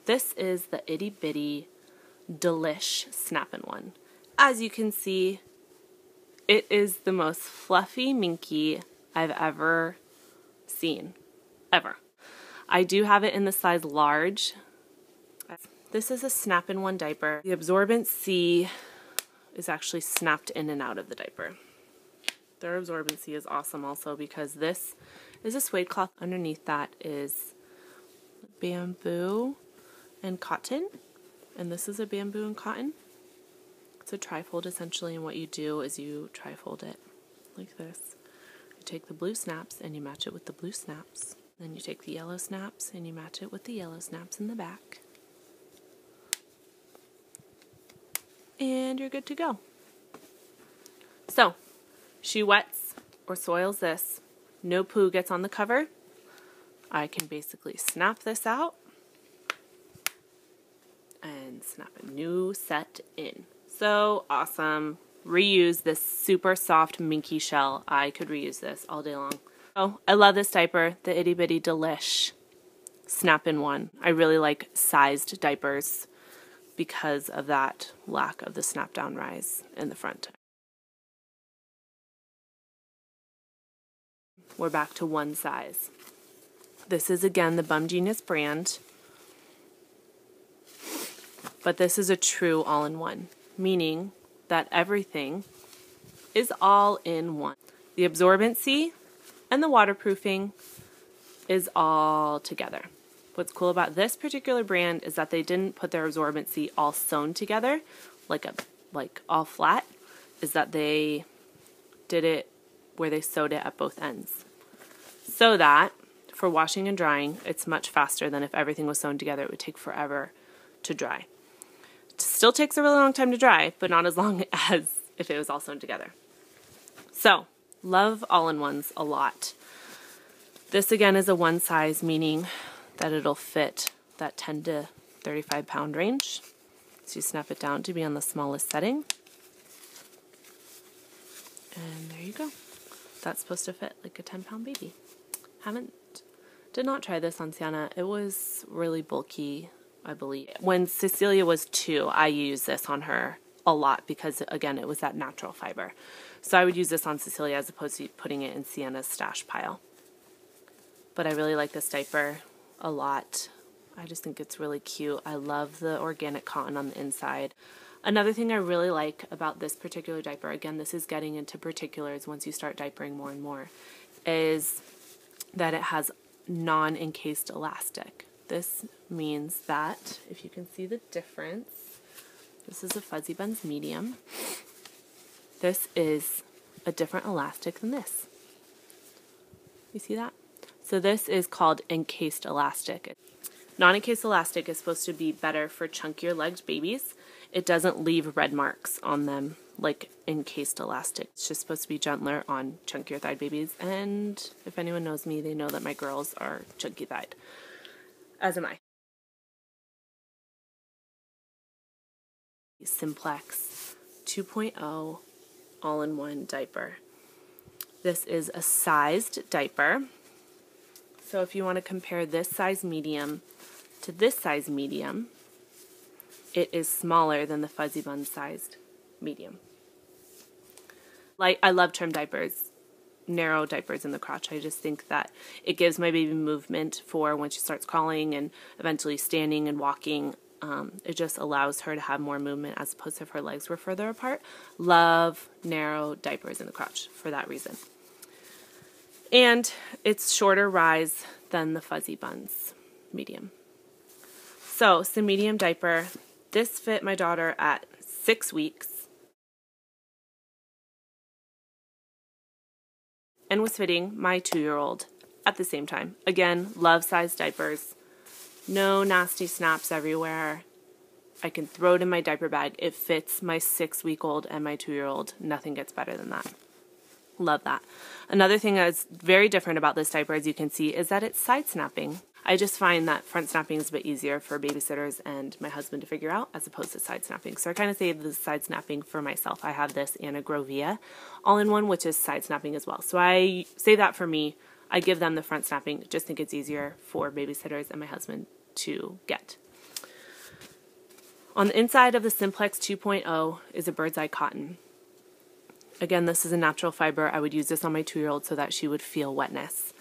This is the Itty Bitty Delish Snap-in one. As you can see, it is the most fluffy minky I've ever seen. Ever. I do have it in the size large. This is a Snap-in One diaper. The absorbency is actually snapped in and out of the diaper. Their absorbency is awesome also because this is a suede cloth. Underneath that is bamboo and cotton. And this is a bamboo and cotton. It's a trifold essentially, and what you do is you trifold it like this. You take the blue snaps and you match it with the blue snaps. Then you take the yellow snaps and you match it with the yellow snaps in the back. And you're good to go. So, she wets or soils this. No poo gets on the cover. I can basically snap this out and snap a new set in. So awesome. Reuse this super soft minky shell. I could reuse this all day long. Oh, I love this diaper, the Itty Bitty Delish Snap-in One. I really like sized diapers because of that lack of the snap down rise in the front. We're back to one size. This is again the Bum Genius brand, but this is a true all-in-one, meaning that everything is all in one. The absorbency and the waterproofing is all together. What's cool about this particular brand is that they didn't put their absorbency all sewn together, like all flat, is that they did it where they sewed it at both ends. So that for washing and drying, it's much faster than if everything was sewn together. It would take forever to dry. It still takes a really long time to dry, but not as long as if it was all sewn together. So, love all-in-ones a lot. This again is a one size, meaning that it'll fit that 10 to 35 pound range. So you snap it down to be on the smallest setting. And there you go. That's supposed to fit like a 10-pound baby. Did not try this on Sienna. It was really bulky, I believe. When Cecilia was 2, I used this on her a lot because, again, it was that natural fiber. So I would use this on Cecilia as opposed to putting it in Sienna's stash pile. But I really like this diaper a lot. I just think it's really cute. I love the organic cotton on the inside. Another thing I really like about this particular diaper, again, this is getting into particulars once you start diapering more and more, is that it has non-encased elastic. This means that, if you can see the difference, this is a Fuzzy Buns medium. This is a different elastic than this. You see that? So this is called encased elastic. Non-encased elastic is supposed to be better for chunkier legged babies. It doesn't leave red marks on them like encased elastic. It's just supposed to be gentler on chunkier thighed babies. And if anyone knows me, they know that my girls are chunky thighed, as am I. Simplex 2.0 all-in-one diaper. This is a sized diaper. So if you want to compare this size medium to this size medium, it is smaller than the Fuzzy Bun sized medium. Like, I love trim diapers, narrow diapers in the crotch. I just think that it gives my baby movement for when she starts crawling and eventually standing and walking. It just allows her to have more movement as opposed to if her legs were further apart. Love narrow diapers in the crotch for that reason. And it's shorter rise than the Fuzzy Buns medium. So it's the medium diaper. This fit my daughter at 6 weeks and was fitting my 2-year-old at the same time. Again, love size diapers. No nasty snaps everywhere. I can throw it in my diaper bag. It fits my 6-week-old and my 2-year-old. Nothing gets better than that. Love that. Another thing that's very different about this diaper, as you can see, is that it's side snapping. I just find that front snapping is a bit easier for babysitters and my husband to figure out as opposed to side snapping. So I kind of save the side snapping for myself. I have this and a Grovia all-in-one, which is side snapping as well. So I save that for me. I give them the front snapping. Just think it's easier for babysitters and my husband to get. On the inside of the Simplex 2.0 is a bird's eye cotton. Again, this is a natural fiber. I would use this on my 2-year-old so that she would feel wetness.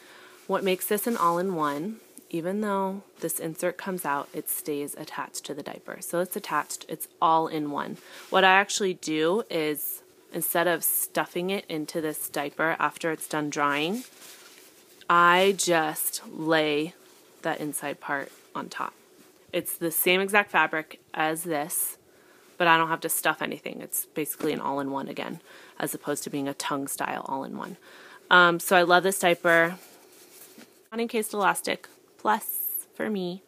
What makes this an all-in-one, even though this insert comes out, it stays attached to the diaper. So it's attached, it's all in one. What I actually do is, instead of stuffing it into this diaper after it's done drying, I just lay that inside part on top. It's the same exact fabric as this, but I don't have to stuff anything. It's basically an all-in-one again, as opposed to being a tongue style all-in-one. So I love this diaper. Unencased elastic plus for me,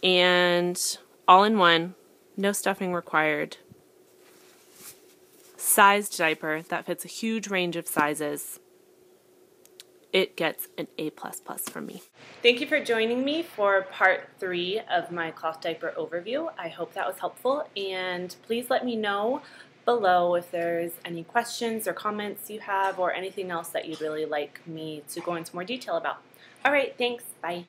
and all-in-one, no stuffing required. Sized diaper that fits a huge range of sizes. It gets an A++ from me. Thank you for joining me for part 3 of my cloth diaper overview. I hope that was helpful, and please let me know below if there's any questions or comments you have or anything else that you'd really like me to go into more detail about. All right, thanks. Bye.